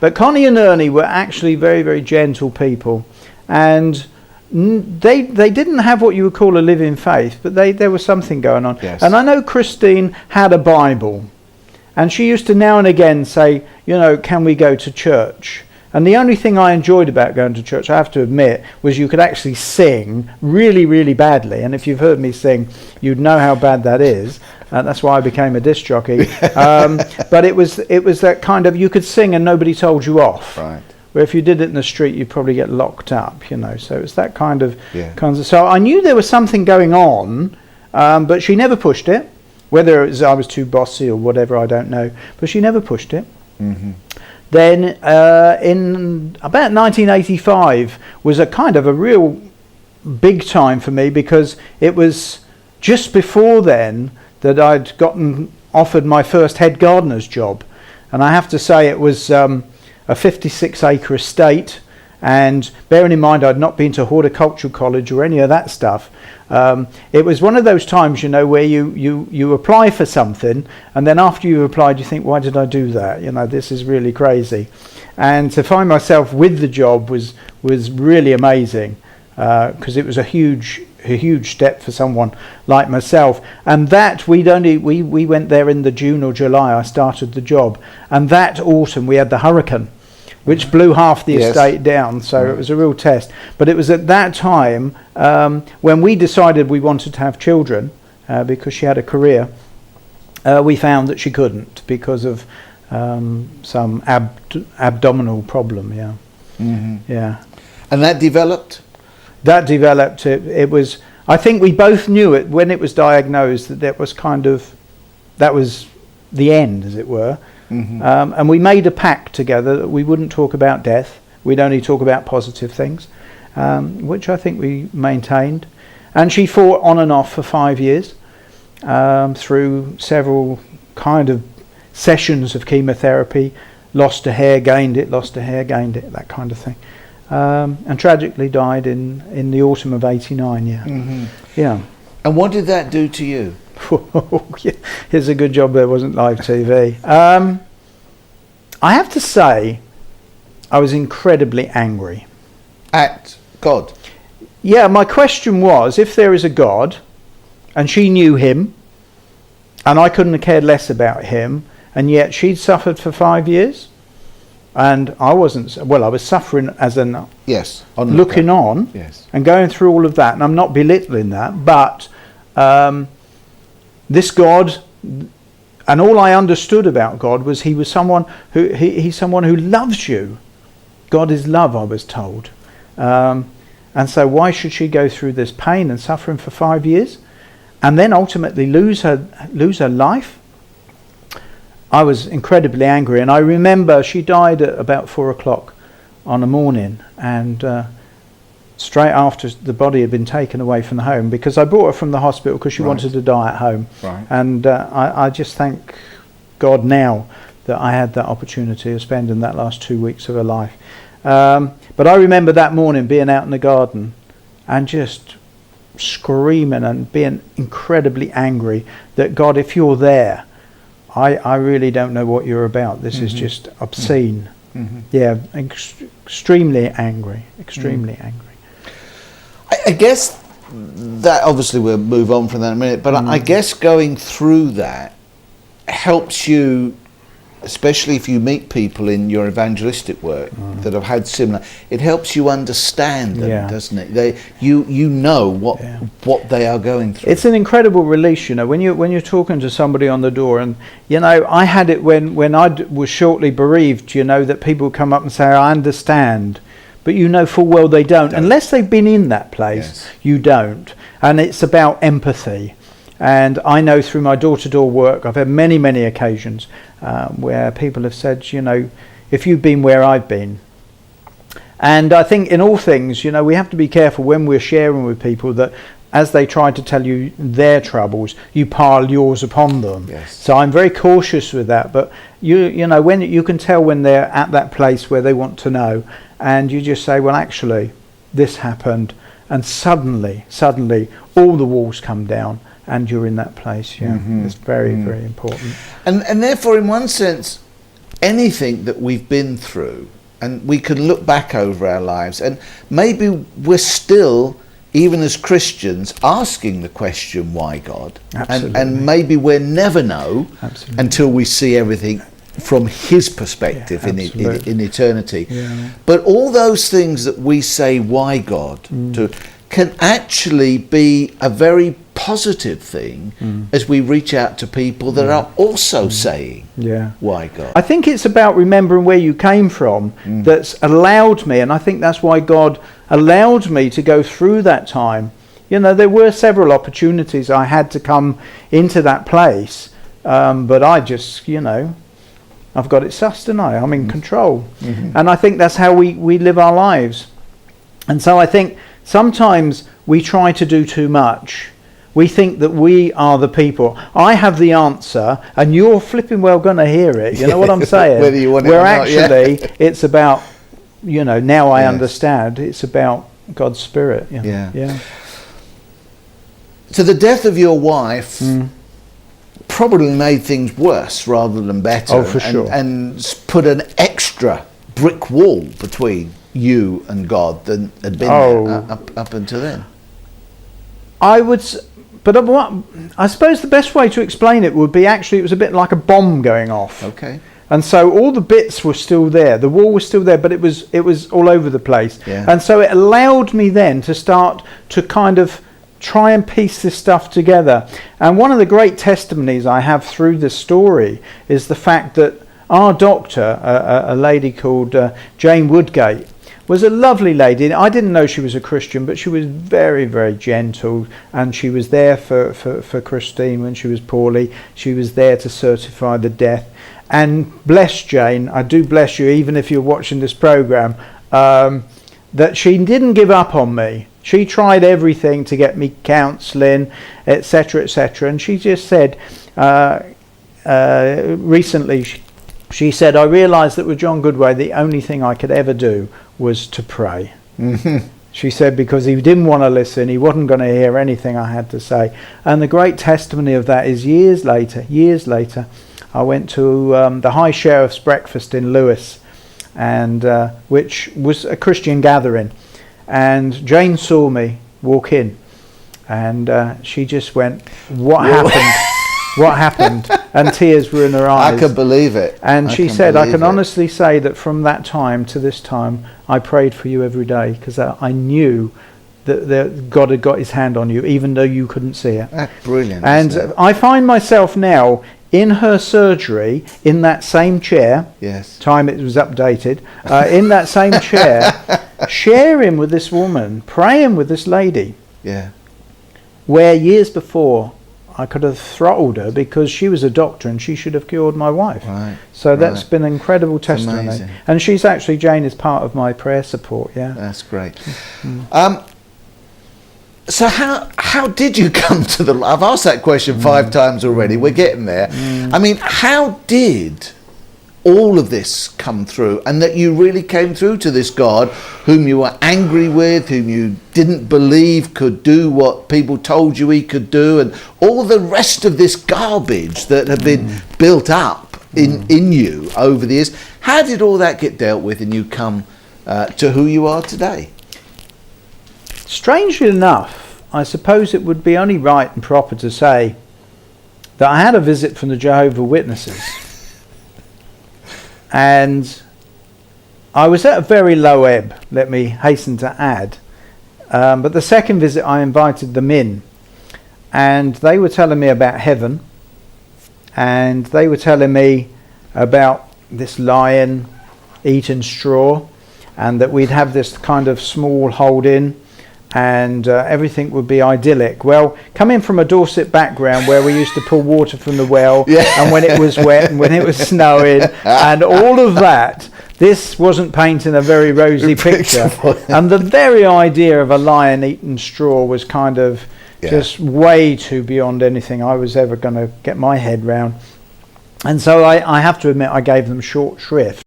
But Connie and Ernie were actually very, very gentle people, and they didn't have what you would call a living faith, but there was something going on. Yes. And I know Christine had a Bible, and she used to now and again say, can we go to church? And the only thing I enjoyed about going to church, I have to admit, was you could actually sing really, really badly. And if you've heard me sing, you'd know how bad that is. That's why I became a disc jockey. But it was that kind of, you could sing and nobody told you off. Right. Where if you did it in the street, you'd probably get locked up, So it was that kind of. So I knew there was something going on, but she never pushed it. Whether it was I was too bossy or whatever, I don't know. But she never pushed it. Mm-hmm. Then in about 1985 was a kind of a real big time for me, because it was just before then that I'd gotten offered my first head gardener's job. And I have to say it was a 56-acre estate, and bearing in mind I'd not been to horticultural college or any of that stuff, it was one of those times, where you apply for something, and then after you've applied you think, why did I do that? This is really crazy. And to find myself with the job was really amazing, because it was a huge step for someone like myself. And that we went there in the June or July I started the job, and that autumn we had the hurricane, which blew half the estate down, so it was a real test. But it was at that time when we decided we wanted to have children, because she had a career, we found that she couldn't because of some abdominal problem, Yeah. And that developed? That developed. It was, I think we both knew it when it was diagnosed, that was the end, as it were. Mm-hmm. And we made a pact together that we wouldn't talk about death. We'd only talk about positive things, which I think we maintained. And she fought on and off for 5 years through several kind of sessions of chemotherapy. Lost a hair, gained it, lost a hair, gained it, that kind of thing. And tragically died in the autumn of '89. Yeah. Mm-hmm. Yeah. And what did that do to you? It's a good job there wasn't live TV. I have to say, I was incredibly angry. At God? Yeah, my question was, if there is a God, and she knew him, and I couldn't have cared less about him, and yet she'd suffered for 5 years, and I wasn't. Well, I was suffering as an looking on, and going through all of that, and I'm not belittling that, but this God, and all I understood about God was he was someone who he's someone who loves you. God is love, I was told, and so why should she go through this pain and suffering for 5 years, and then ultimately lose her life? I was incredibly angry, and I remember she died at about 4 o'clock on a morning, and straight after the body had been taken away from the home, because I brought her from the hospital because she wanted to die at home. Right. And I just thank God now that I had that opportunity of spending that last 2 weeks of her life. But I remember that morning being out in the garden and just screaming and being incredibly angry that, God, if you're there, I really don't know what you're about. This is just obscene. Mm-hmm. Yeah, extremely angry, angry. I guess that, obviously we'll move on from that in a minute, but I guess going through that helps you, especially if you meet people in your evangelistic work that have had similar, it helps you understand them, doesn't it? You know what they are going through. It's an incredible release, when you're talking to somebody on the door, and I had it when I was shortly bereaved, that people come up and say, I understand, but full well they don't. Unless they've been in that place, you don't. And it's about empathy. And I know through my door-to-door work, I've had many, many occasions where people have said, if you've been where I've been. And I think in all things, we have to be careful when we're sharing with people that as they try to tell you their troubles, you pile yours upon them. Yes. So I'm very cautious with that. But when you can tell when they're at that place where they want to know, and you just say, well, actually, this happened, and suddenly, all the walls come down. And you're in that place, It's very, very important. And therefore, in one sense, anything that we've been through, and we can look back over our lives, and maybe we're still, even as Christians, asking the question, why God? And maybe we'll never know until we see everything from his perspective in eternity. Yeah. But all those things that we say, why God, to, can actually be a very positive thing as we reach out to people that are also saying, why God? I think it's about remembering where you came from that's allowed me, and I think that's why God allowed me to go through that time. You know, there were several opportunities I had to come into that place, but I just, you know, I've got it sussed, and I'm in control. And I think that's how we live our lives. And so I think sometimes we try to do too much. We think that we are the people. I have the answer, and you're flipping well going to hear it. You know what I'm saying? Whether you want it or Where not, actually it's about, you know, now I understand. It's about God's Spirit. Yeah. So the death of your wife probably made things worse rather than better. Oh, for sure. And put an extra brick wall between you and God than had been there up until then. I suppose the best way to explain it would be actually it was a bit like a bomb going off. Okay. And so all the bits were still there. The wall was still there, but it was all over the place. Yeah. And so it allowed me then to start to kind of try and piece this stuff together. And one of the great testimonies I have through this story is the fact that our doctor, a lady called Jane Woodgate, was a lovely lady. I didn't know she was a Christian, but she was very, very gentle, and she was there for Christine when she was poorly. She was there to certify the death. And bless Jane, I do bless you, even if you're watching this program, that she didn't give up on me. She tried everything to get me counselling, etc., etc. And she just said, recently, she said, I realised that with John Goodway, the only thing I could ever do was to pray. She said, because he didn't want to listen, he wasn't going to hear anything I had to say. And the great testimony of that is years later, I went to the High Sheriff's breakfast in Lewis, and which was a Christian gathering. And Jane saw me walk in, and she just went, what happened? What happened? And tears were in her eyes. I can believe it. And she said, I can honestly say that from that time to this time, I prayed for you every day, because I knew that God had got his hand on you, even though you couldn't see it. That's brilliant. And I find myself now in her surgery, in that same chair, time it was updated, in that same chair, sharing with this woman, praying with this lady, where years before I could have throttled her because she was a doctor and she should have cured my wife. So that's been an incredible testimony. And she's actually, Jane is part of my prayer support. That's great. So how did you come to the... I've asked that question 5 times already. We're getting there. I mean, how did all of this come through, and that you really came through to this God whom you were angry with, whom you didn't believe could do what people told you he could do, and all the rest of this garbage that had been built up in you over the years? How did all that get dealt with and you come to who you are today? Strangely enough, I suppose it would be only right and proper to say that I had a visit from the Jehovah's Witnesses. And I was at a very low ebb, let me hasten to add. But the second visit I invited them in, and they were telling me about heaven, and they were telling me about this lion eating straw, and that we'd have this kind of small hold-in, and everything would be idyllic. Well, coming from a Dorset background where we used to pull water from the well, and when it was wet and when it was snowing and all of that, this wasn't painting a very rosy picture. And the very idea of a lion eating straw was kind of just way too beyond anything I was ever going to get my head round. And so I have to admit I gave them short shrift.